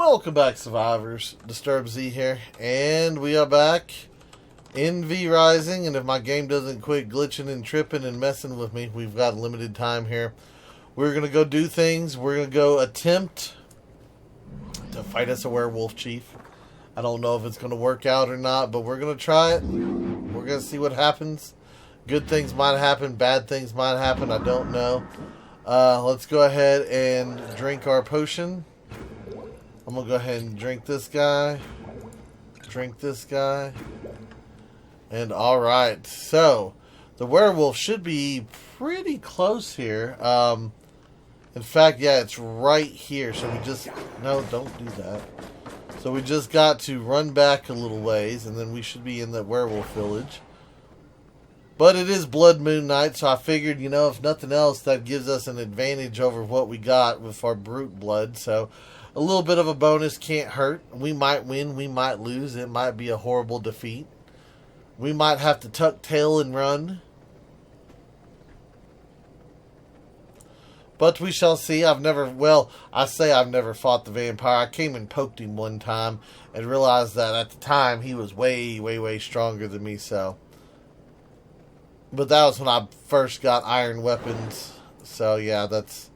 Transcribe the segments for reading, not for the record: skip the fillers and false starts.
Welcome back, survivors. Disturbed Z here, and we are back in V Rising. And if my game doesn't quit glitching and tripping and messing with me, we've got limited time here. We're gonna go do things. We're gonna go attempt to fight us a werewolf chief. I don't know if it's gonna work out or not, but we're gonna try it. We're gonna see what happens. Good things might happen, bad things might happen. I don't know. Let's go ahead and drink our potion. I'm going to go ahead and drink this guy. Drink this guy. And alright. So, the werewolf should be pretty close here. In fact, yeah, it's right here. So we just... No, don't do that. So we just got to run back a little ways. And then we should be in the werewolf village. But it is Blood Moon Night. So I figured, if nothing else, that gives us an advantage over what we got with our brute blood. So... a little bit of a bonus can't hurt. We might win. We might lose. It might be a horrible defeat. We might have to tuck tail and run. But we shall see. I've never fought the vampire. I came and poked him one time and realized that at the time he was way, way, way stronger than me. But that was when I first got iron weapons. So yeah, that's...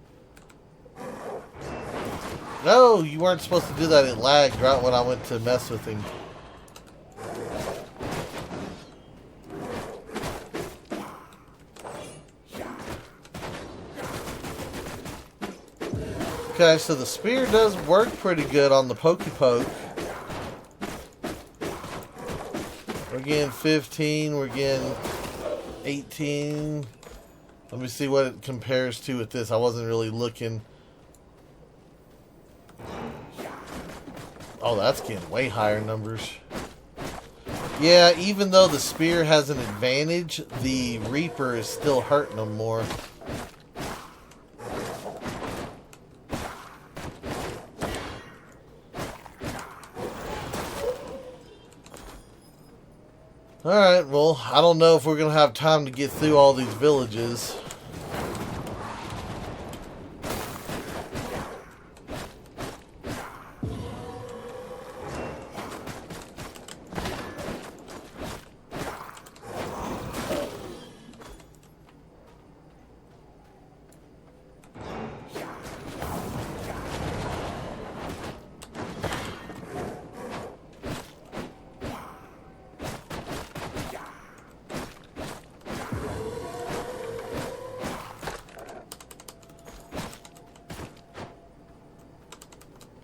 No, you weren't supposed to do that. It lagged right when I went to mess with him. Okay, so the spear does work pretty good on the pokey poke. We're getting 15. We're getting 18. Let me see what it compares to with this. I wasn't really looking. Oh, that's getting way higher numbers. Yeah, even though the spear has an advantage, the Reaper is still hurting them more. Alright, well, I don't know if we're going to have time to get through all these villages.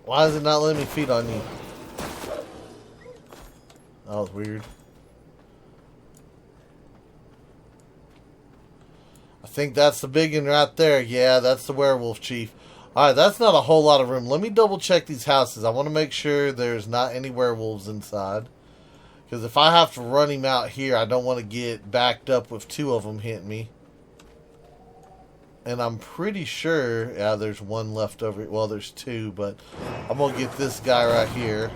Why is it not letting me feed on you? That was weird. I think that's the big one right there. Yeah, that's the werewolf chief. Alright, that's not a whole lot of room. Let me double check these houses. I want to make sure there's not any werewolves inside. Because if I have to run him out here, I don't want to get backed up with two of them hitting me. And I'm pretty sure, yeah, there's one left over. Well, there's two, but I'm going to get this guy right here.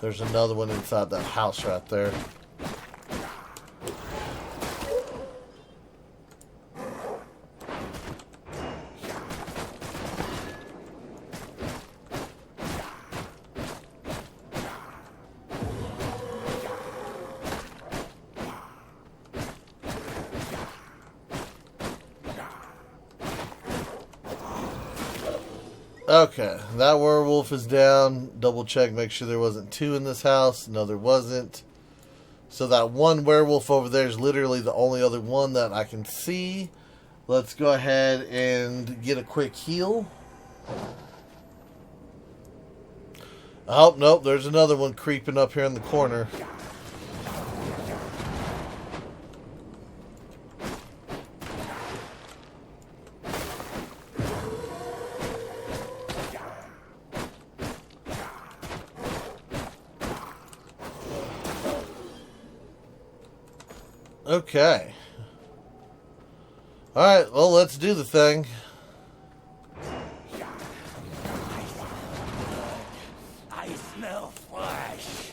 There's another one inside that house right there. Okay, that werewolf is down. Double check, make sure there wasn't two in this house. No, there wasn't. So that one werewolf over there is literally the only other one that I can see. Let's go ahead and get a quick heal. Oh, nope, there's another one creeping up here in the corner. Okay. Alright, well, let's do the thing. I smell flesh.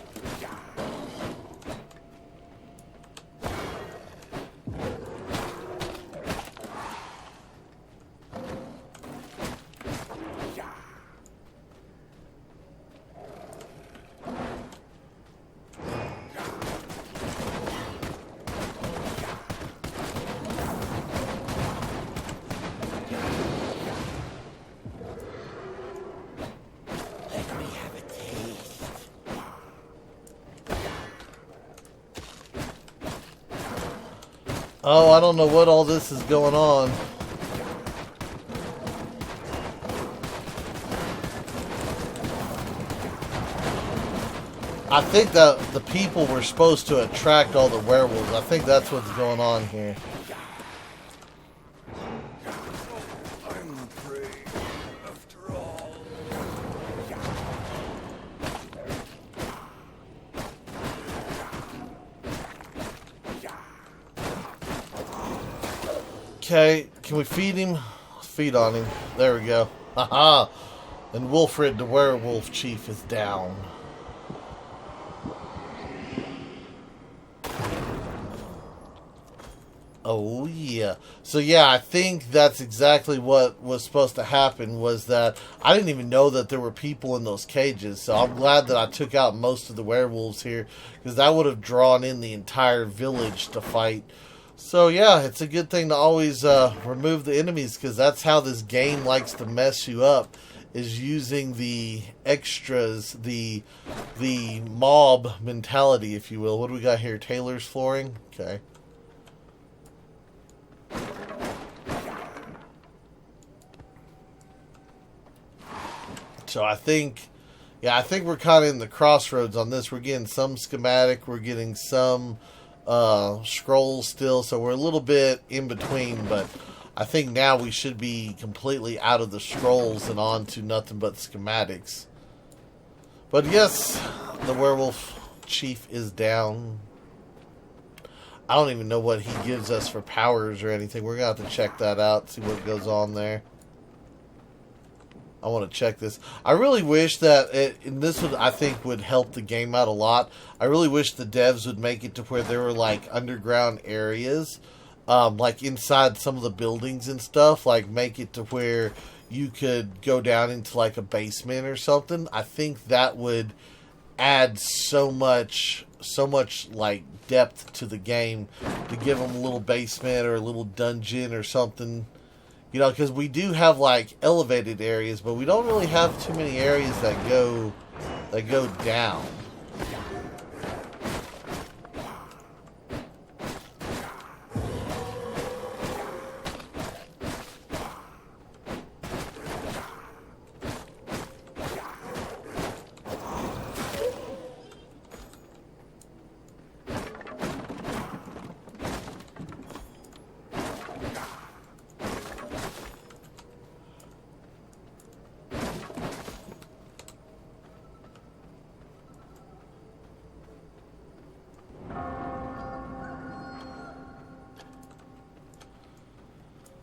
Oh, I don't know what all this is going on. I think that the people were supposed to attract all the werewolves. I think that's what's going on here. I'm the prey, after all. Okay, can we feed him? Feed on him. There we go. Haha. And Willfred, the werewolf chief, is down. Oh yeah. So yeah, I think that's exactly what was supposed to happen, was that I didn't even know that there were people in those cages. So I'm glad that I took out most of the werewolves here, because that would have drawn in the entire village to fight. So yeah, it's a good thing to always remove the enemies, because that's how this game likes to mess you up, is using the extras, the mob mentality, if you will. What do we got here? Taylor's flooring? Okay. So I think we're kind of in the crossroads on this. We're getting some schematic, we're getting some scrolls still, so we're a little bit in between, but I think now we should be completely out of the scrolls and on to nothing but schematics. But yes, the werewolf chief is down. I don't even know what he gives us for powers or anything. We're going to have to check that out, see what goes on there. I want to check this. I really wish that and this would, I think, would help the game out a lot. I really wish the devs would make it to where there were like underground areas, like inside some of the buildings and stuff. Like make it to where you could go down into like a basement or something. I think that would add so much like depth to the game, to give them a little basement or a little dungeon or something. You know, because we do have like elevated areas, but we don't really have too many areas that go down.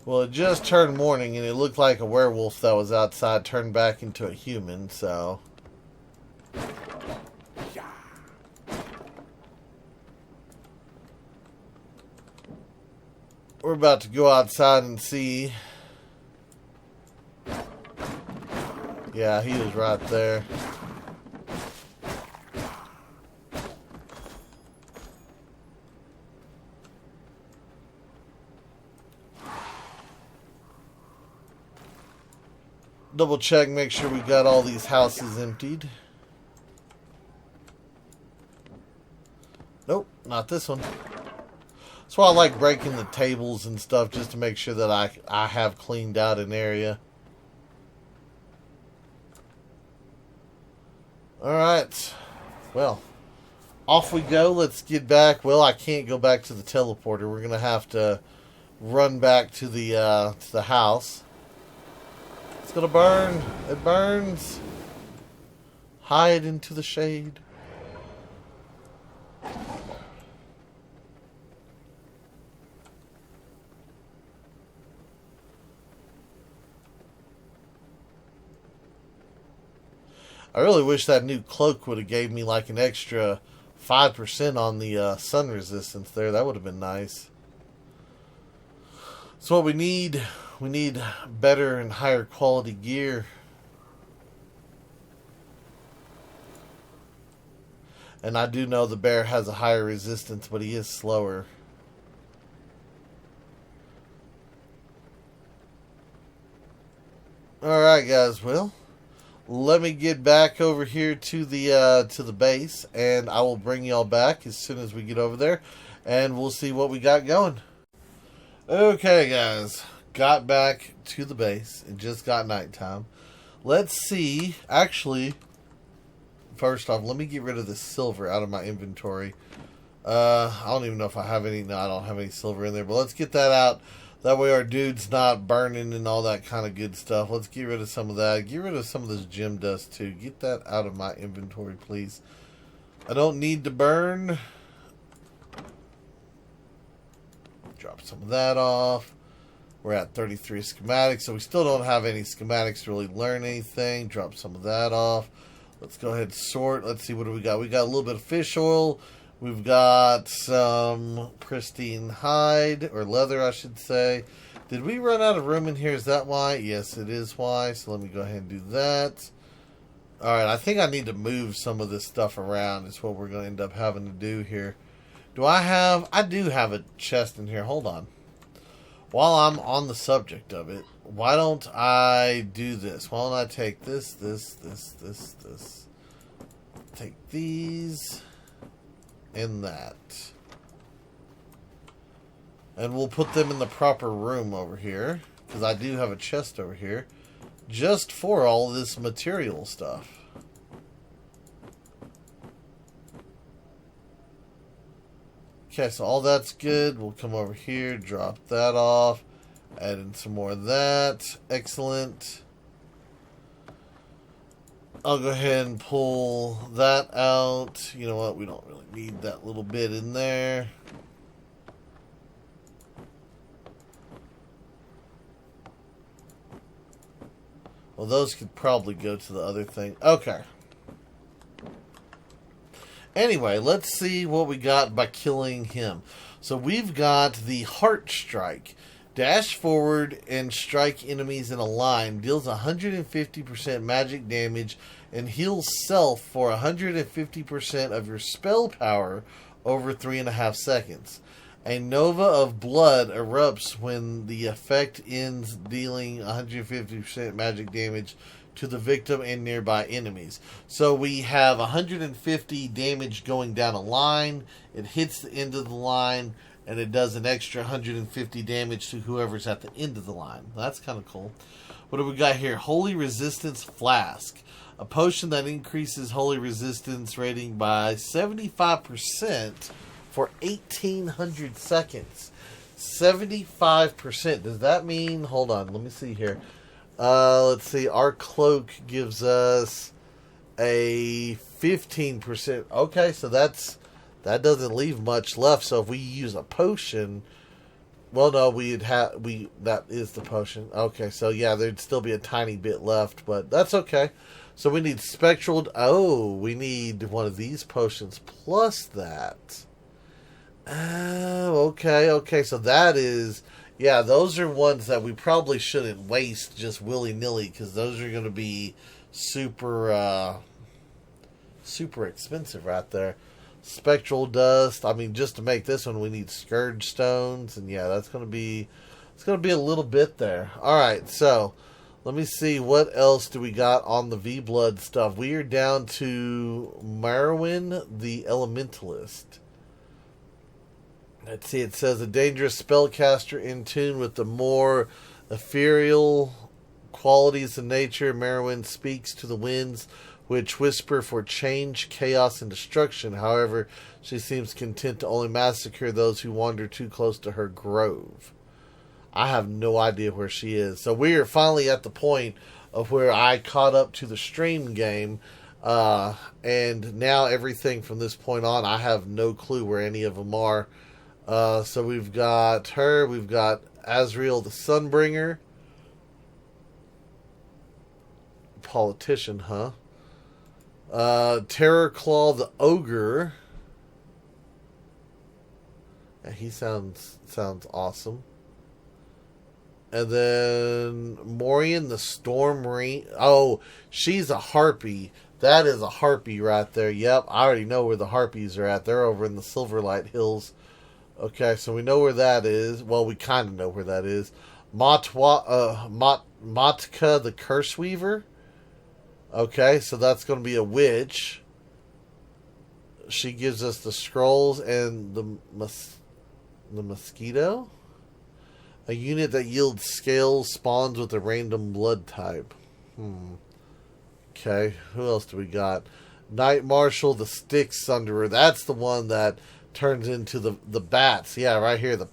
Well, it just turned morning, and it looked like a werewolf that was outside turned back into a human, so... We're about to go outside and see. Yeah, he was right there. Double check, make sure we got all these houses emptied. Nope, not this one. That's why I like breaking the tables and stuff, just to make sure that I have cleaned out an area. Alright. Well, off we go. Let's get back. Well, I can't go back to the teleporter. We're going to have to run back to the house. It's gonna burn. It burns. Hide into the shade. I really wish that new cloak would have gave me like an extra 5% on the sun resistance there. That would have been nice. So what we need better and higher quality gear. And I do know the bear has a higher resistance, but he is slower. Alright guys, well, let me get back over here to the base, and I will bring y'all back as soon as we get over there, and we'll see what we got going. Okay, guys. Got back to the base. It just got nighttime. Let's see. Actually, first off, let me get rid of the silver out of my inventory. I don't even know if I have any. No, I don't have any silver in there. But let's get that out. That way our dude's not burning and all that kind of good stuff. Let's get rid of some of that. Get rid of some of this gem dust, too. Get that out of my inventory, please. I don't need to burn. Drop some of that off. We're at 33 schematics, so we still don't have any schematics to really learn anything. Drop some of that off. Let's go ahead and sort. Let's see, what do we got? We got a little bit of fish oil. We've got some pristine hide, or leather, I should say. Did we run out of room in here? Is that why? Yes, it is why. So let me go ahead and do that. Alright, I think I need to move some of this stuff around. Is what we're going to end up having to do here. I do have a chest in here. Hold on. While I'm on the subject of it, why don't I do this? Why don't I take this. Take these and that. And we'll put them in the proper room over here. Because I do have a chest over here. Just for all this material stuff. Okay, so all that's good. We'll come over here, drop that off, add in some more of that. Excellent. I'll go ahead and pull that out. You know what? We don't really need that little bit in there. Well, those could probably go to the other thing. Okay. Anyway, let's see what we got by killing him. So we've got the Heart Strike. Dash forward and strike enemies in a line. Deals 150% magic damage and heals self for 150% of your spell power over 3.5 seconds. A nova of blood erupts when the effect ends, dealing 150% magic damage to the victim and nearby enemies. So we have 150 damage going down a line. It hits the end of the line, and it does an extra 150 damage to whoever's at the end of the line. That's kind of cool. What do we got here? Holy Resistance Flask. A potion that increases holy resistance rating by 75% for 1,800 seconds. 75%. Does that mean... Hold on, let me see here. Let's see. Our cloak gives us a 15%. Okay, so that doesn't leave much left. So if we use a potion, well, no, that is the potion. Okay, so yeah, there'd still be a tiny bit left, but that's okay. So we need spectral. Oh, we need one of these potions plus that. Oh, okay. So that is. Yeah, those are ones that we probably shouldn't waste just willy-nilly, because those are going to be super expensive right there. Spectral dust. I mean, just to make this one, we need scourge stones, and yeah, it's going to be a little bit there. All right, so let me see what else do we got on the V-Blood stuff. We are down to Merwin the Elementalist. Let's see, it says a dangerous spellcaster in tune with the more ethereal qualities of nature. Merwin speaks to the winds, which whisper for change, chaos, and destruction. However, she seems content to only massacre those who wander too close to her grove. I have no idea where she is. So we are finally at the point of where I caught up to the stream game. And now everything from this point on, I have no clue where any of them are. So we've got her, we've got Azrael the Sunbringer. Politician, huh? Terror Claw the Ogre. Yeah, he sounds awesome. And then Morian the Storm Ring. Oh, she's a harpy. That is a harpy right there. Yep, I already know where the harpies are at. They're over in the Silverlight Hills. Okay, so we know where that is. Well, we kind of know where that is. Matka the Curse Weaver. Okay, so that's going to be a witch. She gives us the scrolls and the mosquito. A unit that yields scales spawns with a random blood type. Okay, who else do we got? Knight Marshal, the Stick Sunderer. That's the one that turns into the bats. Yeah, right here, the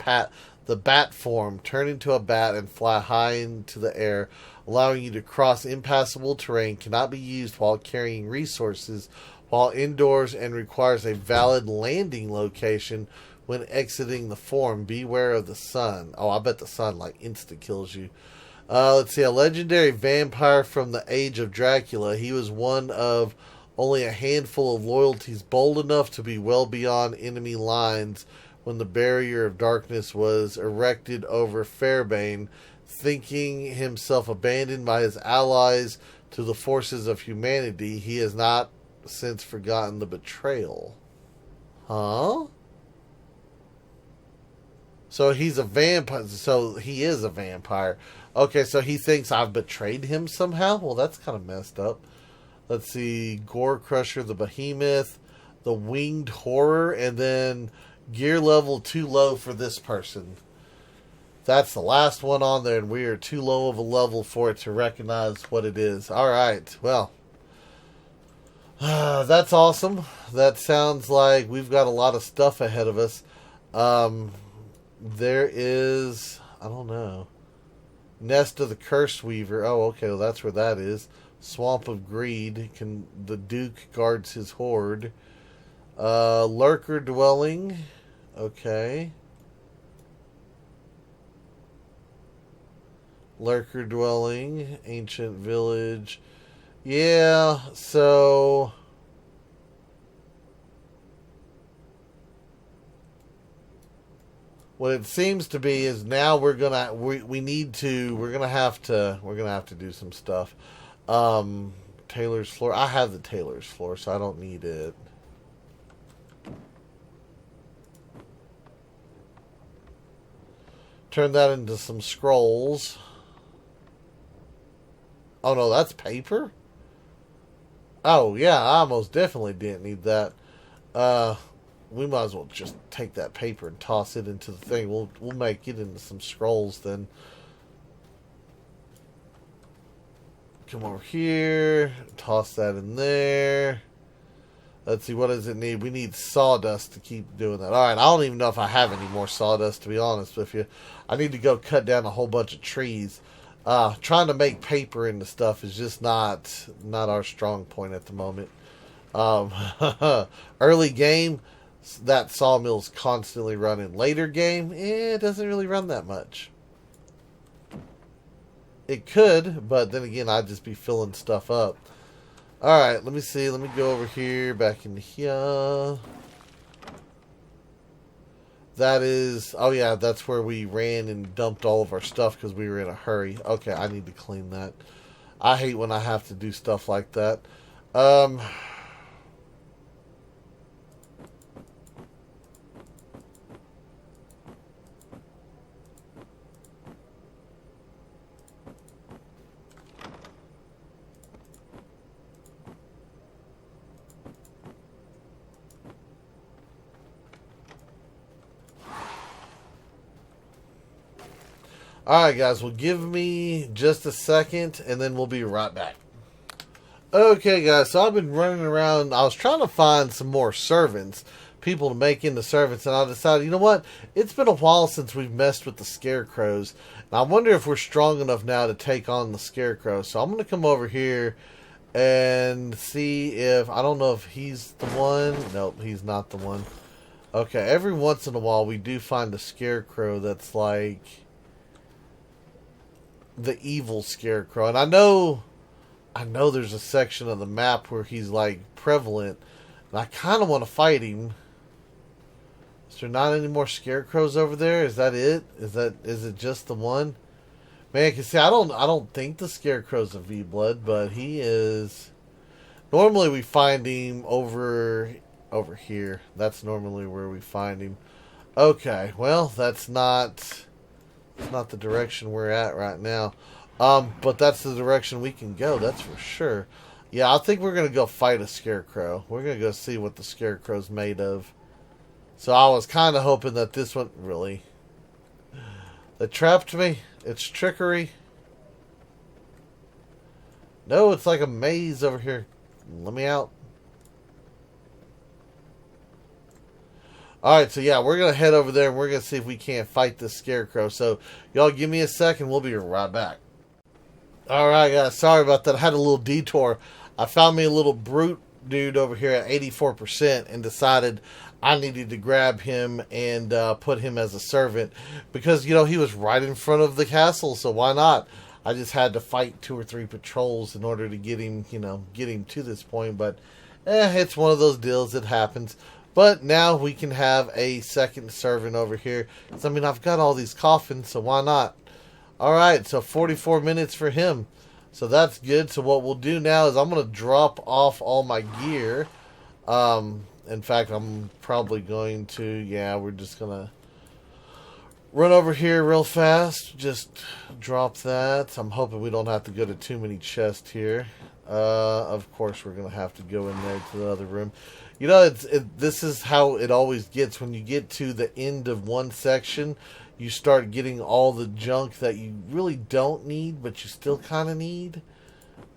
bat form. Turn into a bat and fly high into the air, allowing you to cross impassable terrain. Cannot be used while carrying resources while indoors and requires a valid landing location when exiting the form. Beware of the sun. Oh, I bet the sun like insta kills you. Let's see, a legendary vampire from the age of Dracula. He was one of only a handful of loyalties bold enough to be well beyond enemy lines when the barrier of darkness was erected over Fairbane, thinking himself abandoned by his allies to the forces of humanity. He has not since forgotten the betrayal. Huh? So he's a vampire. So he is a vampire. Okay, so he thinks I've betrayed him somehow? Well, that's kind of messed up. Let's see. Gore Crusher, the Behemoth, the Winged Horror, and then gear level too low for this person. That's the last one on there, and we are too low of a level for it to recognize what it is. Alright, well. That's awesome. That sounds like we've got a lot of stuff ahead of us. There is, I don't know, Nest of the Curse Weaver. Oh, okay, well, that's where that is. Swamp of Greed. The Duke guards his hoard. Lurker Dwelling. Okay. Lurker Dwelling. Ancient Village. Yeah, so what it seems to be is now we're gonna have to do some stuff. Tailor's floor. I have the tailor's floor, so I don't need it. Turn that into some scrolls. Oh no, that's paper? Oh yeah, I most definitely didn't need that. We might as well just take that paper and toss it into the thing. We'll make it into some scrolls then. Come over here, toss that in there. Let's see, what does it need? We need sawdust to keep doing that. Alright, I don't even know if I have any more sawdust, to be honest with you. I need to go cut down a whole bunch of trees. Trying to make paper into stuff is just not our strong point at the moment. Early game, that sawmill's constantly running. Later game, it doesn't really run that much. It could, but then again, I'd just be filling stuff up. Alright, let me see. Let me go over here, back in here. That is... Oh, yeah, that's where we ran and dumped all of our stuff because we were in a hurry. Okay, I need to clean that. I hate when I have to do stuff like that. Alright guys, well give me just a second and then we'll be right back. Okay guys, so I've been running around. I was trying to find some more servants, people to make into servants, and I decided, you know what? It's been a while since we've messed with the scarecrows. And I wonder if we're strong enough now to take on the scarecrow. So I'm going to come over here and see if, I don't know if he's the one. Nope, he's not the one. Okay, every once in a while we do find a scarecrow that's like the evil scarecrow, and I know there's a section of the map where he's like prevalent, and I kind of want to fight him. Is there not any more scarecrows over there? Is that it? Is it just the one? Man, cause see, I don't think the scarecrow's a V-Blood, but he is. Normally we find him over here. That's normally where we find him. Okay, well that's not. It's not the direction we're at right now. But that's the direction we can go, that's for sure. Yeah, I think we're going to go fight a scarecrow. We're going to go see what the scarecrow's made of. So I was kind of hoping that this one... Really? that trapped me. It's trickery. No, it's like a maze over here. Let me out. Alright, so yeah, we're going to head over there and we're going to see if we can't fight this scarecrow. So, y'all give me a second. We'll be right back. Alright, guys. Sorry about that. I had a little detour. I found me a little brute dude over here at 84% and decided I needed to grab him and put him as a servant because, you know, he was right in front of the castle, so why not? I just had to fight 2 or 3 patrols in order to get him, you know, get him to this point, but it's one of those deals that happens. But now we can have a second servant over here. So, I mean, I've got all these coffins, so why not? Alright, so 44 minutes for him. So that's good. So what we'll do now is I'm going to drop off all my gear. In fact, I'm probably going to, yeah, we're just going to run over here real fast. Just drop that. I'm hoping we don't have to go to too many chests here. Of course, we're going to have to go in there to the other room. You know, this is how it always gets. When you get to the end of one section, you start getting all the junk that you really don't need, but you still kind of need.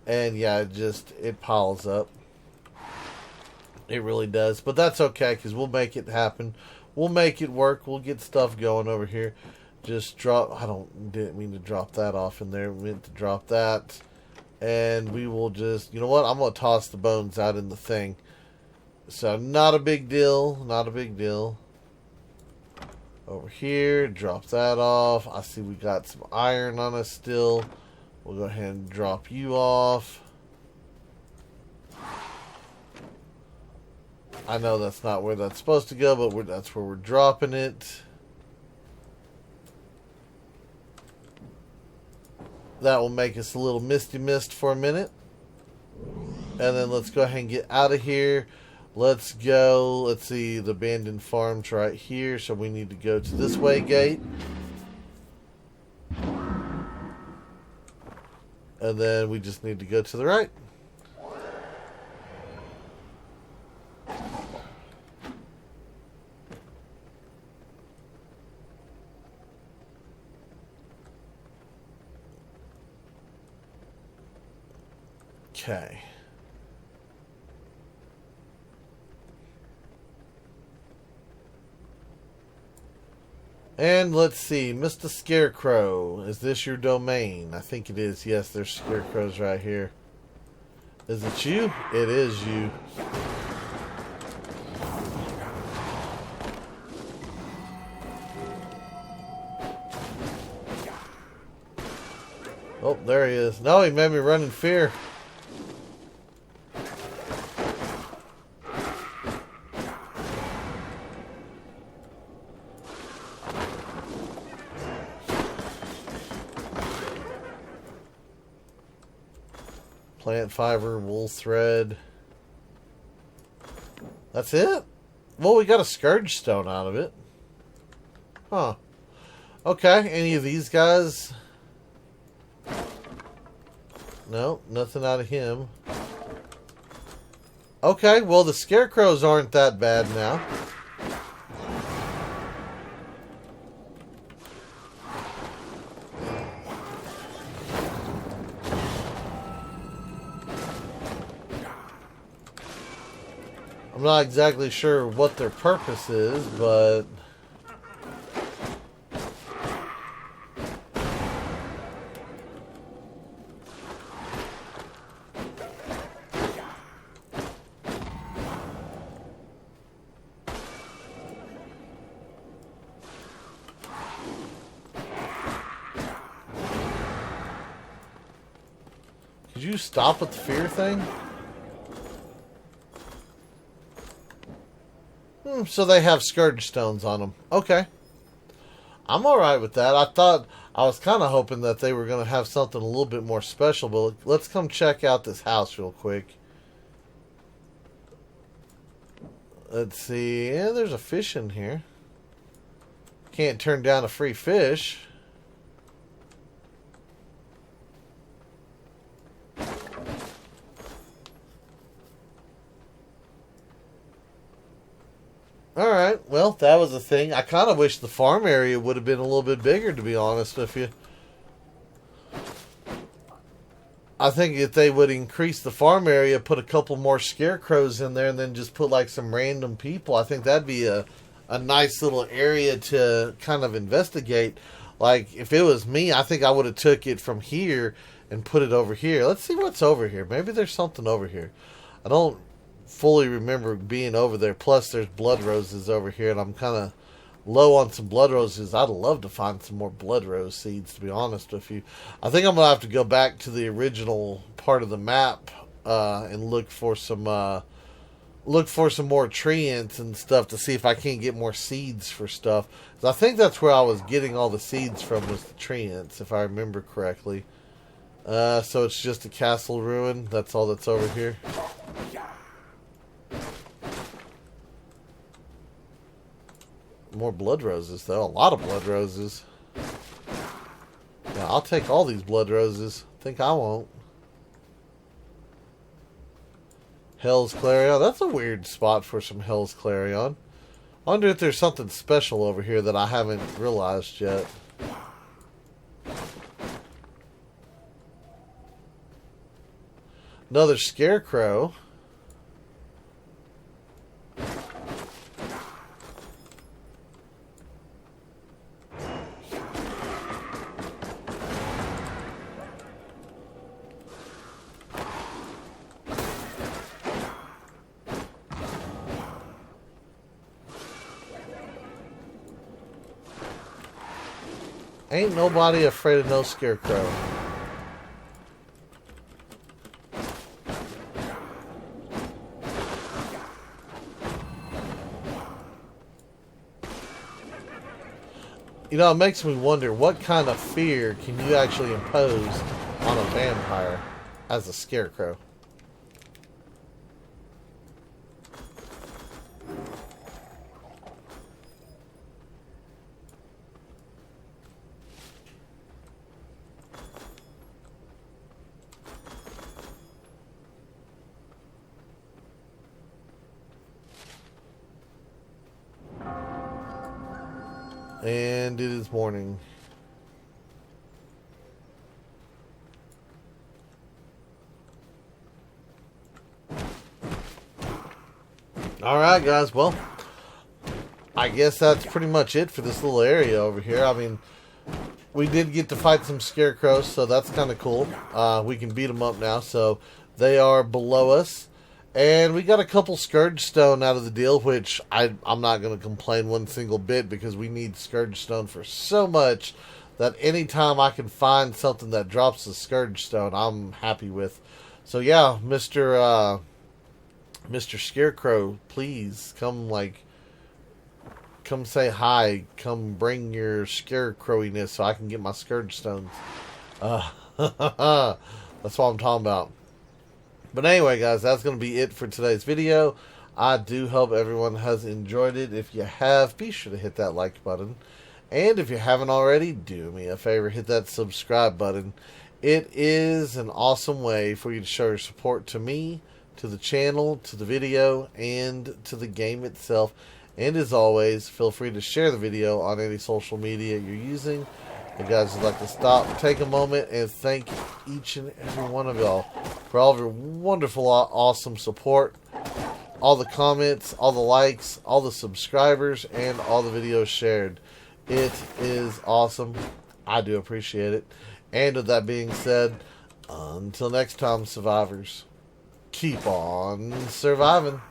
And yeah, it piles up. It really does. But that's okay, because we'll make it happen. We'll make it work. We'll get stuff going over here. Just drop, didn't mean to drop that off in there. Meant to drop that. And we will just, you know what? I'm going to toss the bones out in the thing. So, not a big deal. Not a big deal. Over here, drop that off. I see we got some iron on us still. We'll go ahead and drop you off. I know that's not where that's supposed to go, but that's where we're dropping it. That will make us a little misty mist for a minute. And then let's go ahead and get out of here. Let's go. Let's see, the abandoned farm's right here, so we need to go to this way gate. And then we just need to go to the right. Okay. And let's see, Mr. Scarecrow, is this your domain? I think it is. Yes, there's scarecrows right here. Is it you? It is you. Oh, there he is. No, he made me run in fear. Plant fiber, wool thread. That's it? Well, we got a scourge stone out of it. Huh. Okay, any of these guys? No, nothing out of him. Okay, well, the scarecrows aren't that bad now. I'm not exactly sure what their purpose is, but... Could you stop with the fear thing? So they have scourge stones on them. Okay. I'm alright with that. I was kind of hoping that they were going to have something a little bit more special, but let's come check out this house real quick. Let's see. Yeah, there's a fish in here. Can't turn down a free fish. Alright. Alright, well, that was a thing. I kind of wish the farm area would have been a little bit bigger, to be honest with you. I think if they would increase the farm area, put a couple more scarecrows in there, and then just put like some random people, I think that'd be a nice little area to kind of investigate. Like, if it was me, I think I would have took it from here and put it over here. Let's see what's over here. Maybe there's something over here. I don't fully remember being over there. Plus, there's blood roses over here, and I'm kind of low on some blood roses. I'd love to find some more blood rose seeds, to be honest with you. I think I'm going to have to go back to the original part of the map and look for some more treants and stuff to see if I can't get more seeds for stuff. 'Cause I think that's where I was getting all the seeds from, was the treants, if I remember correctly. So it's just a castle ruin. That's all that's over here. More blood roses, though. A lot of blood roses. Yeah, I'll take all these blood roses. Think I won't. Hell's Clarion. That's a weird spot for some Hell's Clarion. I wonder if there's something special over here that I haven't realized yet. Another scarecrow. Ain't nobody afraid of no scarecrow. You know, it makes me wonder, what kind of fear can you actually impose on a vampire as a scarecrow? And it is morning. Alright, guys. Well, I guess that's pretty much it for this little area over here. I mean, we did get to fight some scarecrows, so that's kind of cool. We can beat them up now, so they are below us. And we got a couple Scourge Stone out of the deal, which I'm not going to complain one single bit, because we need Scourge Stone for so much that anytime I can find something that drops the Scourge Stone, I'm happy with. So yeah, Mr. Scarecrow, please come say hi. Come bring your scarecrowiness so I can get my Scourge Stones. That's what I'm talking about. But anyway, guys, that's going to be it for today's video. I do hope everyone has enjoyed it. If you have, be sure to hit that like button. And if you haven't already, do me a favor, hit that subscribe button. It is an awesome way for you to show your support to me, to the channel, to the video, and to the game itself. And as always, feel free to share the video on any social media you're using. And guys, I'd like to stop, take a moment, and thank each and every one of y'all for all of your wonderful, awesome support, all the comments, all the likes, all the subscribers, and all the videos shared. It is awesome. I do appreciate it. And with that being said, until next time, survivors, keep on surviving.